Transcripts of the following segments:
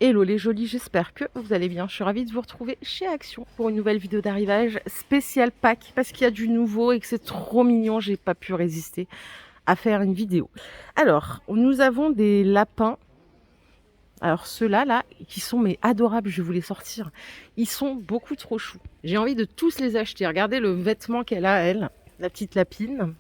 Hello les jolis, j'espère que vous allez bien. Je suis ravie de vous retrouver chez Action pour une nouvelle vidéo d'arrivage spéciale Pâques parce qu'il y a du nouveau et que c'est trop mignon. J'ai pas pu résister à faire une vidéo. Alors, nous avons des lapins. Alors ceux-là, là, qui sont mais adorables, je vais vous les sortir. Ils sont beaucoup trop choux. J'ai envie de tous les acheter. Regardez le vêtement qu'elle a, elle, la petite lapine.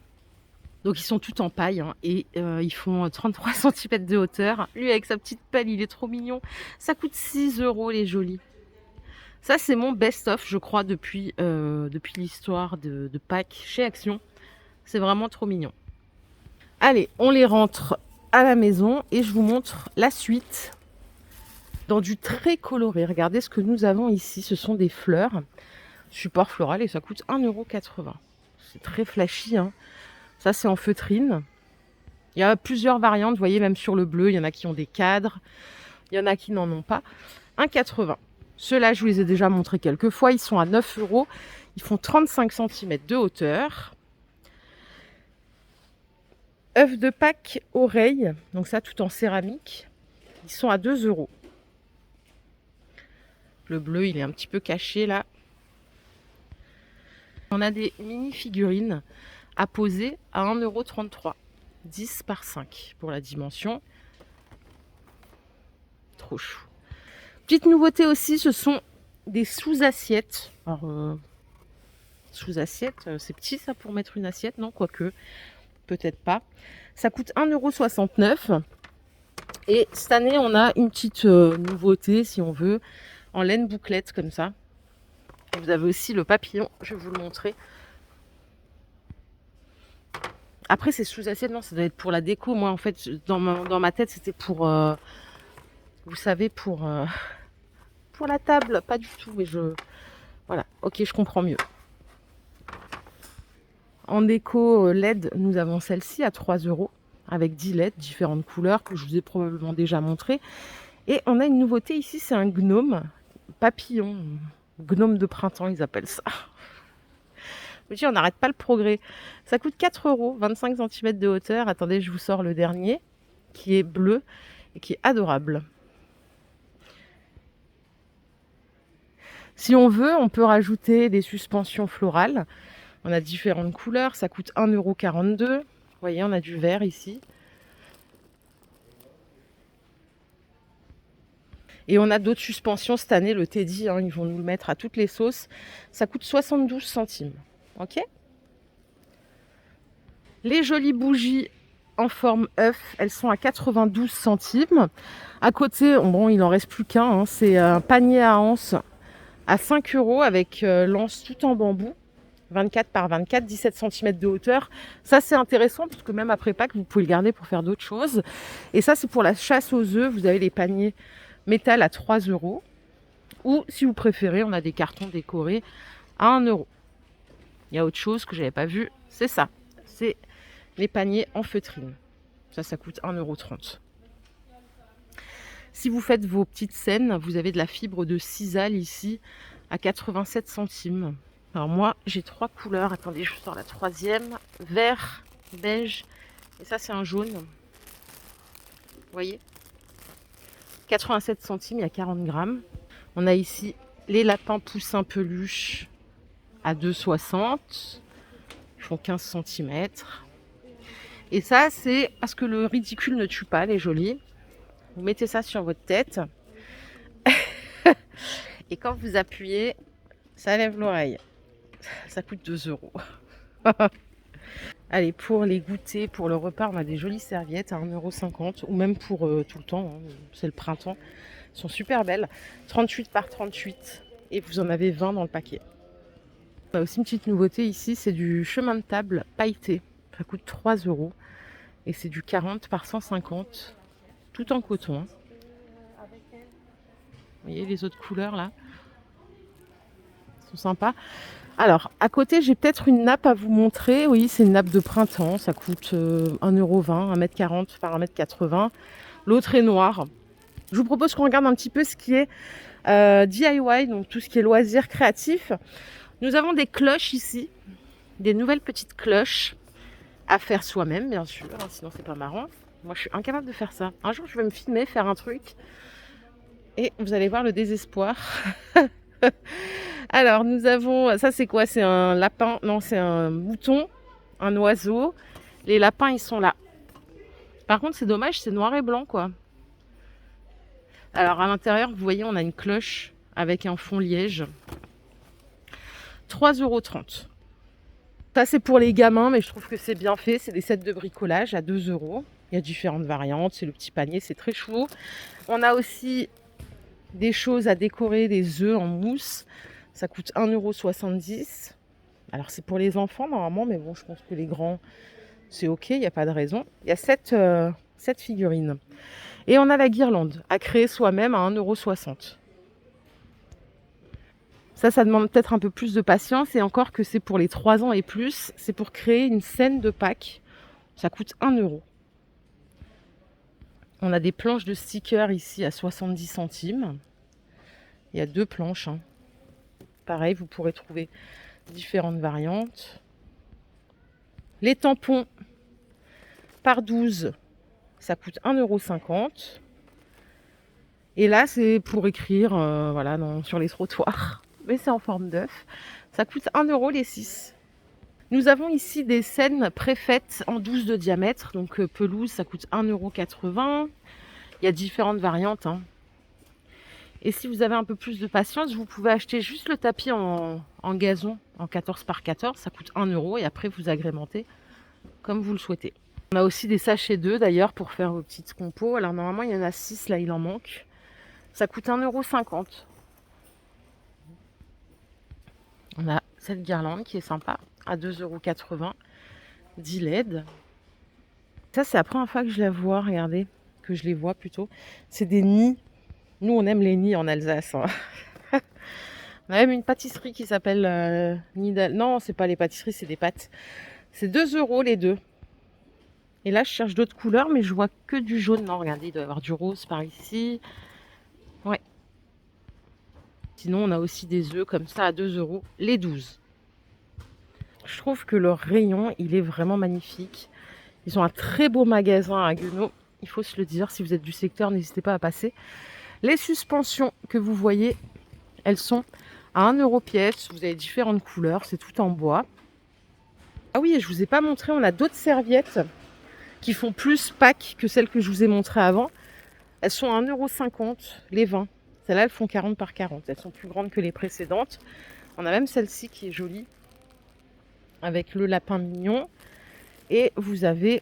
Donc ils sont tous en paille hein, et ils font 33 cm de hauteur. Lui avec sa petite pelle, il est trop mignon. Ça coûte 6 € les jolis. Ça c'est mon best-of je crois depuis l'histoire de Pâques chez Action. C'est vraiment trop mignon. Allez, on les rentre à la maison et je vous montre la suite dans du très coloré. Regardez ce que nous avons ici. Ce sont des fleurs, support floral et ça coûte 1,80 €. C'est très flashy hein. Ça, c'est en feutrine. Il y a plusieurs variantes, vous voyez, même sur le bleu, il y en a qui ont des cadres, il y en a qui n'en ont pas. 1,80 €. Ceux-là, je vous les ai déjà montrés quelques fois, ils sont à 9 €. Ils font 35 cm de hauteur. Œufs de Pâques, oreilles, donc ça tout en céramique, ils sont à 2 €. Le bleu, il est un petit peu caché là. On a des mini-figurines à poser à 1,33 €. 10 par 5 pour la dimension. Trop chou. Petite nouveauté aussi, ce sont des sous-assiettes. Alors, sous-assiette, c'est petit ça pour mettre une assiette, non? Quoique, peut-être pas. Ça coûte 1,69 €. Et cette année, on a une petite nouveauté, si on veut, en laine bouclette comme ça. Et vous avez aussi le papillon, je vais vous le montrer. Après, c'est sous-assiette, non, ça doit être pour la déco. Moi, en fait, dans ma tête, c'était pour, vous savez, pour la table. Pas du tout, mais voilà, ok, je comprends mieux. En déco LED, nous avons celle-ci à 3 € avec 10 LED, différentes couleurs que je vous ai probablement déjà montré. Et on a une nouveauté ici, c'est un gnome papillon. Gnome de printemps, ils appellent ça. Je dis, on n'arrête pas le progrès. Ça coûte 4 €, 25 cm de hauteur. Attendez, je vous sors le dernier, qui est bleu et qui est adorable. Si on veut, on peut rajouter des suspensions florales. On a différentes couleurs, ça coûte 1,42 €. Vous voyez, on a du vert ici. Et on a d'autres suspensions cette année, le Teddy, hein, ils vont nous le mettre à toutes les sauces. Ça coûte 72 centimes. Ok ? Les jolies bougies en forme œuf, elles sont à 92 centimes. À côté, bon, il n'en reste plus qu'un, hein, c'est un panier à anse à 5 € avec l'anse tout en bambou. 24 par 24, 17 cm de hauteur. Ça, c'est intéressant parce que même après Pâques, vous pouvez le garder pour faire d'autres choses. Et ça, c'est pour la chasse aux œufs. Vous avez les paniers métal à 3 €. Ou, si vous préférez, on a des cartons décorés à 1 €. Il y a autre chose que je n'avais pas vu, c'est ça. C'est les paniers en feutrine. Ça coûte 1,30 €. Si vous faites vos petites scènes, vous avez de la fibre de sisal ici à 87 centimes. Alors moi, j'ai 3 couleurs. Attendez, je sors la troisième. Vert, beige, et ça, c'est un jaune. Vous voyez ? 87 centimes, il y a 40 grammes. On a ici les lapins poussins peluche à 2,60. Ils font 15 cm. Et ça, c'est parce que le ridicule ne tue pas, les jolis. Vous mettez ça sur votre tête. Et quand vous appuyez, ça lève l'oreille. Ça coûte 2 €. Allez, pour les goûters, pour le repas, on a des jolies serviettes à 1,50 € ou même pour tout le temps, hein, c'est le printemps. Elles sont super belles. 38 par 38 et vous en avez 20 dans le paquet. On a aussi une petite nouveauté ici, c'est du chemin de table pailleté. Ça coûte 3 € et c'est du 40 par 150, tout en coton. Hein. Vous voyez les autres couleurs là ? Elles sont sympas. Alors, à côté, j'ai peut-être une nappe à vous montrer. Oui, c'est une nappe de printemps. Ça coûte 1,20 €, 1,40 m par 1,80 m. L'autre est noire. Je vous propose qu'on regarde un petit peu ce qui est DIY, donc tout ce qui est loisirs créatifs. Nous avons des cloches ici, des nouvelles petites cloches à faire soi-même, bien sûr, hein, sinon c'est pas marrant. Moi, je suis incapable de faire ça. Un jour, je vais me filmer, faire un truc. et vous allez voir le désespoir. Alors nous avons, ça c'est quoi? C'est un lapin, non c'est un mouton, un oiseau. Les lapins ils sont là. Par contre c'est dommage, c'est noir et blanc quoi. Alors à l'intérieur vous voyez on a une cloche avec un fond liège. 3,30 €. Ça c'est pour les gamins mais je trouve que c'est bien fait. C'est des sets de bricolage à 2 €. Il y a différentes variantes, c'est le petit panier, c'est très chou. On a aussi des choses à décorer, des œufs en mousse. Ça coûte 1,70 €. Alors c'est pour les enfants normalement, mais bon, je pense que les grands, c'est ok, il n'y a pas de raison. Il y a 7 figurines. Et on a la guirlande à créer soi-même à 1,60 €. Ça demande peut-être un peu plus de patience et encore que c'est pour les 3 ans et plus. C'est pour créer une scène de Pâques. Ça coûte 1 €. On a des planches de stickers ici à 70 centimes. Il y a 2 planches, hein. Pareil, vous pourrez trouver différentes variantes. Les tampons par 12, ça coûte 1,50 €. Et là, c'est pour écrire voilà, sur les trottoirs. Mais c'est en forme d'œuf. Ça coûte 1 € les 6. Nous avons ici des scènes préfaites en 12 de diamètre. Donc pelouse, ça coûte 1,80 €. Il y a différentes variantes, hein. Et si vous avez un peu plus de patience, vous pouvez acheter juste le tapis en gazon, en 14 par 14. Ça coûte 1 € et après vous agrémentez comme vous le souhaitez. On a aussi des sachets d'œufs d'ailleurs pour faire vos petites compos. Alors normalement il y en a 6, là il en manque. Ça coûte 1,50 €. On a cette guirlande qui est sympa à 2,80 €. 10 LED. Ça c'est la première fois que je la vois, regardez, que je les vois plutôt. C'est des nids. Nous on aime les nids en Alsace, hein. On a même une pâtisserie qui s'appelle Nidal. Non, c'est pas les pâtisseries, c'est des pâtes. C'est 2 € les deux. Et là, je cherche d'autres couleurs, mais je vois que du jaune. Non, regardez, il doit y avoir du rose par ici. Ouais. Sinon, on a aussi des œufs comme ça à 2 € les 12. Je trouve que leur rayon, il est vraiment magnifique. Ils ont un très beau magasin à Guenot. Il faut se le dire, si vous êtes du secteur, n'hésitez pas à passer. Les suspensions que vous voyez, elles sont à 1 € pièce. Vous avez différentes couleurs, c'est tout en bois. Ah oui, et je ne vous ai pas montré, on a d'autres serviettes qui font plus Pâques que celles que je vous ai montrées avant. Elles sont à 1,50 € les 20. Celles-là, elles font 40 par 40. Elles sont plus grandes que les précédentes. On a même celle-ci qui est jolie, avec le lapin mignon. Et vous avez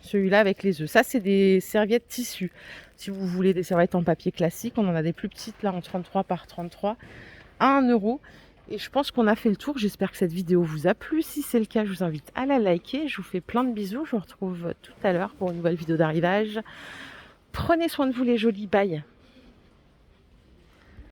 celui-là avec les œufs. Ça, c'est des serviettes tissu. Si vous voulez des serviettes en papier classique, on en a des plus petites là en 33 par 33 à 1 €. Et je pense qu'on a fait le tour. J'espère que cette vidéo vous a plu. Si c'est le cas, je vous invite à la liker. Je vous fais plein de bisous. Je vous retrouve tout à l'heure pour une nouvelle vidéo d'arrivage. Prenez soin de vous les jolis. Bye.